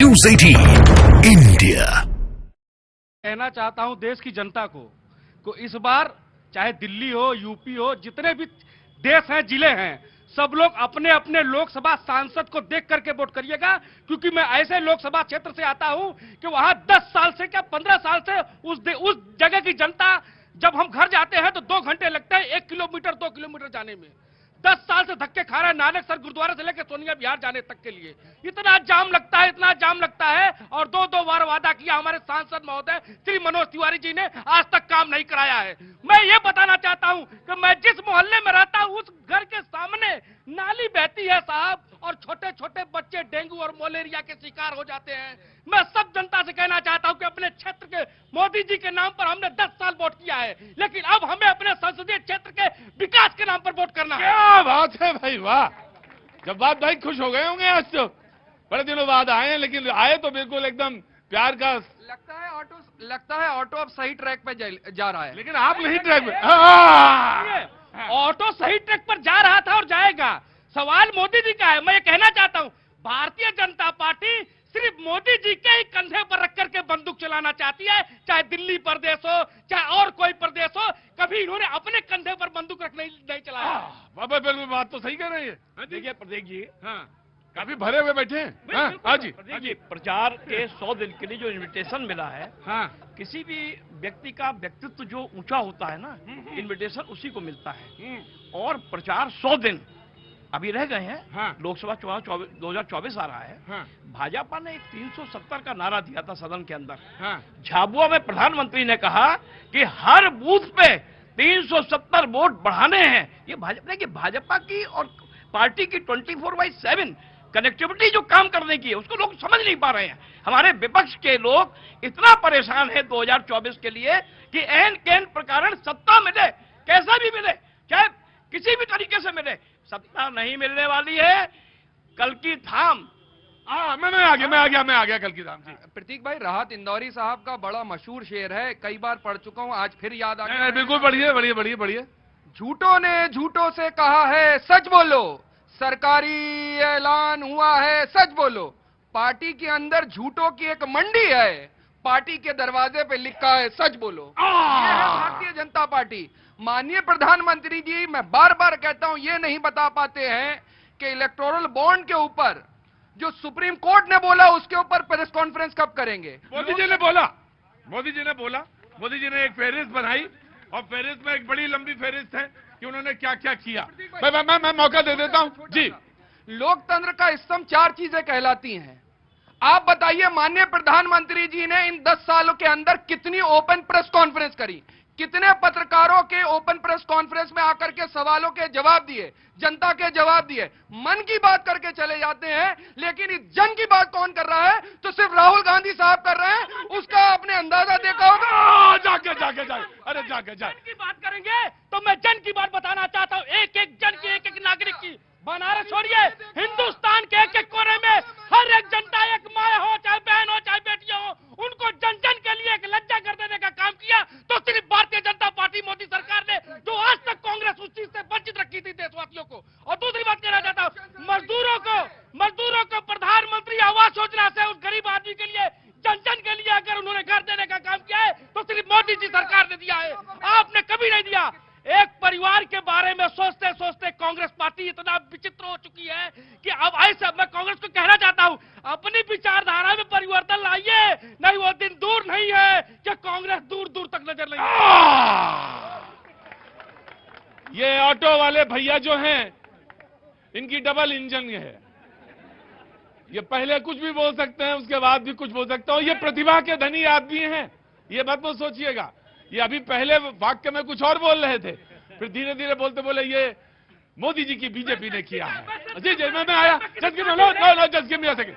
News 18 India. कहना चाहता हूं देश की जनता को इस बार चाहे दिल्ली हो, यूपी हो, जितने भी देश हैं, जिले हैं, सब लोग अपने अपने लोकसभा सांसद को देख करके वोट करिएगा। क्योंकि मैं ऐसे लोकसभा क्षेत्र से आता हूं कि वहां 10 साल से क्या 15 साल से उस जगह की जनता, जब हम घर जाते हैं तो 2 घंटे लगते हैं 1 किलोमीटर 2 किलोमीटर जाने में। 10 साल से धक्के खा रहे हैं नानकसर गुरुद्वारा से लेकर सोनिया विहार जाने तक के लिए। इतना जाम लगता है, इतना जाम लगता है। और 2-2 बार वादा किया हमारे सांसद महोदय श्री मनोज तिवारी जी ने, आज तक काम नहीं कराया है। मैं ये बताना चाहता हूं कि मैं जिस मोहल्ले में रहता हूं उस घर के सामने नाली बहती है साहब, और छोटे छोटे बच्चे डेंगू और मलेरिया के शिकार हो जाते हैं। मैं सब जनता से कहना चाहता हूं कि अपने क्षेत्र के मोदी जी के नाम पर हमने 10 साल वोट किया है, लेकिन अब हमें अपने संसदीय क्षेत्र के विकास के नाम पर वोट करना है। क्या बात है भाई, वाह। जब बात भाई खुश हो गए होंगे, आज तो बड़े दिनों बाद आए हैं, लेकिन आए तो बिल्कुल एकदम प्यार का। लगता है ऑटो अब सही ट्रैक पे जा रहा है। लेकिन आप नहीं ट्रैक पे। ऑटो सही ट्रैक पर जा रहा था और जाएगा। सवाल मोदी जी का है। मैं ये कहना चाहता हूं, भारतीय जनता पार्टी सिर्फ मोदी जी के ही कंधे पर रख करके बंदूक चलाना चाहती है, चाहे दिल्ली प्रदेश हो, चाहे और कोई प्रदेश हो। कभी इन्होंने अपने कंधे पर बंदूक रख नहीं चलाया। बाबा बिल्कुल बात तो सही कह रहे हैं। देखिए प्रदीप जी, हाँ, काफी भरे हुए बैठे हैं। हाँ जी, प्रदीप जी, प्रचार के 100 दिन के लिए जो इनविटेशन मिला है, हाँ, किसी भी व्यक्ति का व्यक्तित्व जो ऊंचा होता है ना, इनविटेशन उसी को मिलता है। और प्रचार 100 दिन अभी रह गए हैं। हाँ। लोकसभा चुनाव 2024 आ रहा है। हाँ। भाजपा ने एक 370 का नारा दिया था सदन के अंदर। हाँ। झाबुआ में प्रधानमंत्री ने कहा कि हर बूथ पे 370 वोट बढ़ाने हैं। ये भाजपा की और पार्टी की 24/7 कनेक्टिविटी जो काम करने की है, उसको लोग समझ नहीं पा रहे हैं। हमारे विपक्ष के लोग इतना परेशान है 2024 के लिए कि एन कैन प्रकार सत्ता मिले, कैसा भी मिले, चाहे किसी भी तरीके से मिले, सत्ता नहीं मिलने वाली है। कल की थाम। मैं आ गया कल की थाम। प्रतीक भाई, राहत इंदौरी साहब का बड़ा मशहूर शेर है, कई बार पढ़ चुका हूं, आज फिर याद आ गया। बिल्कुल बढ़िया। झूठों ने झूठों से कहा है सच बोलो, सरकारी ऐलान हुआ है सच बोलो। पार्टी के अंदर झूठों की एक मंडी है, पार्टी के दरवाजे पे लिखा है सच बोलो। ये है भारतीय जनता पार्टी। माननीय प्रधानमंत्री जी, मैं बार बार कहता हूं, ये नहीं बता पाते हैं कि इलेक्टोरल बॉन्ड के ऊपर जो सुप्रीम कोर्ट ने बोला उसके ऊपर प्रेस कॉन्फ्रेंस कब करेंगे। मोदी जी ने एक फहरिस्त बनाई, और फहरिस्त में एक बड़ी लंबी फहरिस्त है कि उन्होंने क्या क्या किया। मैं मौका दे देता हूं जी। लोकतंत्र का स्तंभ 4 चीजें कहलाती हैं। आप बताइए, माननीय प्रधानमंत्री जी ने इन 10 सालों के अंदर कितनी ओपन प्रेस कॉन्फ्रेंस करी, कितने पत्रकारों के ओपन प्रेस कॉन्फ्रेंस में आकर के सवालों के जवाब दिए, जनता के जवाब दिए। मन की बात करके चले जाते हैं, लेकिन इस जन की बात कौन कर रहा है? तो सिर्फ राहुल गांधी साहब कर रहे हैं। उसका आपने अंदाजा देखा होगा। जाके अरे जाके जन की बात करेंगे तो मैं जन की बात बताना चाहता हूं, एक एक जन की, एक एक नागरिक की। बनारस छोड़िए, हिंदुस्तान के एक एक कोने में हर एक जनता, एक माँ हो चाहे बहन हो चाहे बेटियां हो, उनको जन जन के लिए एक लज्जा कर देने का काम किया तो सिर्फ भारतीय जनता पार्टी मोदी सरकार ने, जो आज तक कांग्रेस उस चीज से वंचित रखी थी देशवासियों को। और दूसरी बात कहना चाहता हूं, मजदूरों को प्रधानमंत्री आवास योजना से उस गरीब आदमी के लिए, जन जन के लिए अगर उन्होंने घर देने का काम किया है तो सिर्फ मोदी जी सरकार ने दिया है, आपने कभी नहीं दिया। एक परिवार के बारे में सोचते सोचते कांग्रेस पार्टी इतना विचित्र हो चुकी है कि अब ऐसे, मैं कांग्रेस को कहना चाहता हूं, अपनी विचारधारा में परिवर्तन लाइए, नहीं वो दिन दूर नहीं है कि कांग्रेस दूर दूर तक नजर नहीं। ये ऑटो वाले भैया जो हैं, इनकी डबल इंजन है। ये पहले कुछ भी बोल सकते हैं, उसके बाद भी कुछ बोल सकते हो। ये प्रतिभा के धनी आदमी हैं, ये मत तो सोचिएगा। ये अभी पहले वाक्य में कुछ और बोल रहे थे, फिर धीरे धीरे बोलते बोले ये मोदी जी की बीजेपी ने किया है। जी मैं आया, just give me a second।